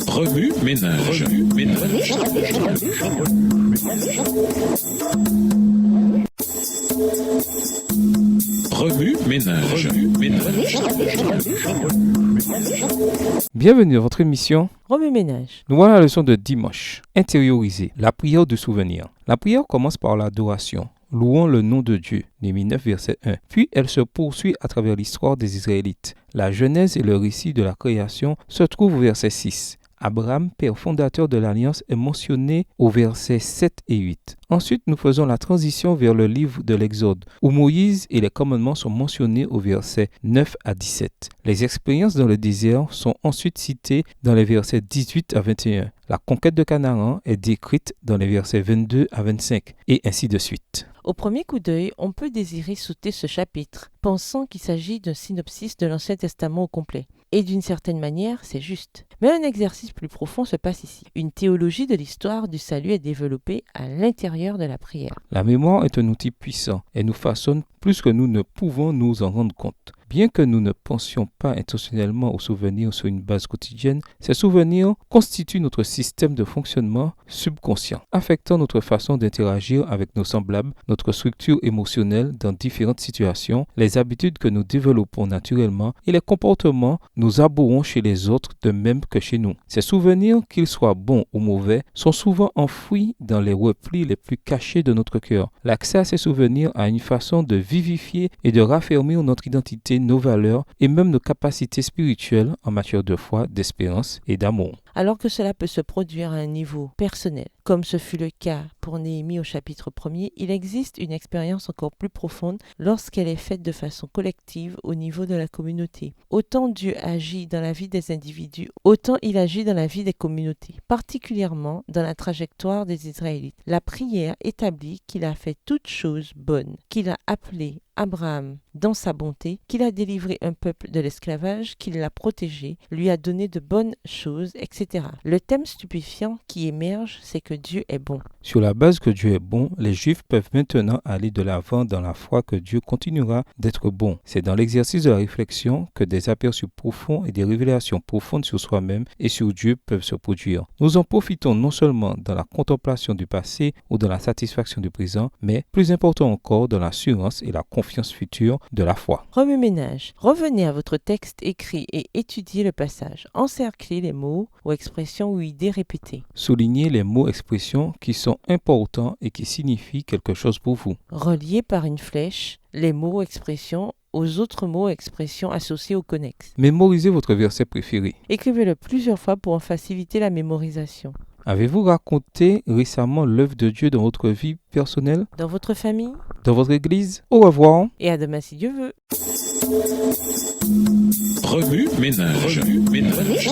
Remue ménage. Remue ménage. Bienvenue dans votre émission Remue ménage. Nous voilà à la leçon de dimanche. Intérioriser, la prière de souvenir. La prière commence par l'adoration. Louons le nom de Dieu, Néhémie 9, verset 1. Puis elle se poursuit à travers l'histoire des Israélites. La Genèse et le récit de la création se trouvent au verset 6. Abraham, père fondateur de l'Alliance, est mentionné au verset 7 et 8. Ensuite, nous faisons la transition vers le livre de l'Exode, où Moïse et les commandements sont mentionnés au verset 9 à 17. Les expériences dans le désert sont ensuite citées dans les versets 18 à 21. La conquête de Canaan est décrite dans les versets 22 à 25, et ainsi de suite. Au premier coup d'œil, on peut désirer sauter ce chapitre, pensant qu'il s'agit d'un synopsis de l'Ancien Testament au complet. Et d'une certaine manière, c'est juste. Mais un exercice plus profond se passe ici. Une théologie de l'histoire du salut est développée à l'intérieur de la prière. La mémoire est un outil puissant et nous façonne plus que nous ne pouvons nous en rendre compte. Bien que nous ne pensions pas intentionnellement aux souvenirs sur une base quotidienne, ces souvenirs constituent notre système de fonctionnement subconscient, affectant notre façon d'interagir avec nos semblables, notre structure émotionnelle dans différentes situations, les habitudes que nous développons naturellement et les comportements que nous abhorrons chez les autres de même que chez nous. Ces souvenirs, qu'ils soient bons ou mauvais, sont souvent enfouis dans les replis les plus cachés de notre cœur. L'accès à ces souvenirs a une façon de vivifier et de raffermir notre identité, nos valeurs et même nos capacités spirituelles en matière de foi, d'espérance et d'amour. Alors que cela peut se produire à un niveau personnel, comme ce fut le cas pour Néhémie au chapitre 1er, il existe une expérience encore plus profonde lorsqu'elle est faite de façon collective au niveau de la communauté. Autant Dieu agit dans la vie des individus, autant il agit dans la vie des communautés, particulièrement dans la trajectoire des Israélites. La prière établit qu'il a fait toutes choses bonnes, qu'il a appelé Abraham dans sa bonté, qu'il a délivré un peuple de l'esclavage, qu'il l'a protégé, lui a donné de bonnes choses, etc. Le thème stupéfiant qui émerge, c'est que Dieu est bon. Sur la base que Dieu est bon, les Juifs peuvent maintenant aller de l'avant dans la foi que Dieu continuera d'être bon. C'est dans l'exercice de la réflexion que des aperçus profonds et des révélations profondes sur soi-même et sur Dieu peuvent se produire. Nous en profitons non seulement dans la contemplation du passé ou dans la satisfaction du présent, mais plus important encore dans l'assurance et la confiance future de la foi. Remue ménage. Revenez à votre texte écrit et étudiez le passage. Encerclez les mots ou expressions ou idées répétées. Soulignez les mots expressions qui sont importants et qui signifient quelque chose pour vous. Reliez par une flèche les mots expressions aux autres mots expressions associés au connexe. Mémorisez votre verset préféré. Écrivez-le plusieurs fois pour en faciliter la mémorisation. Avez-vous raconté récemment l'œuvre de Dieu dans votre vie personnelle, Dans votre famille, dans votre église? Au revoir. et à demain si Dieu veut. Remue ménage. Remue ménage.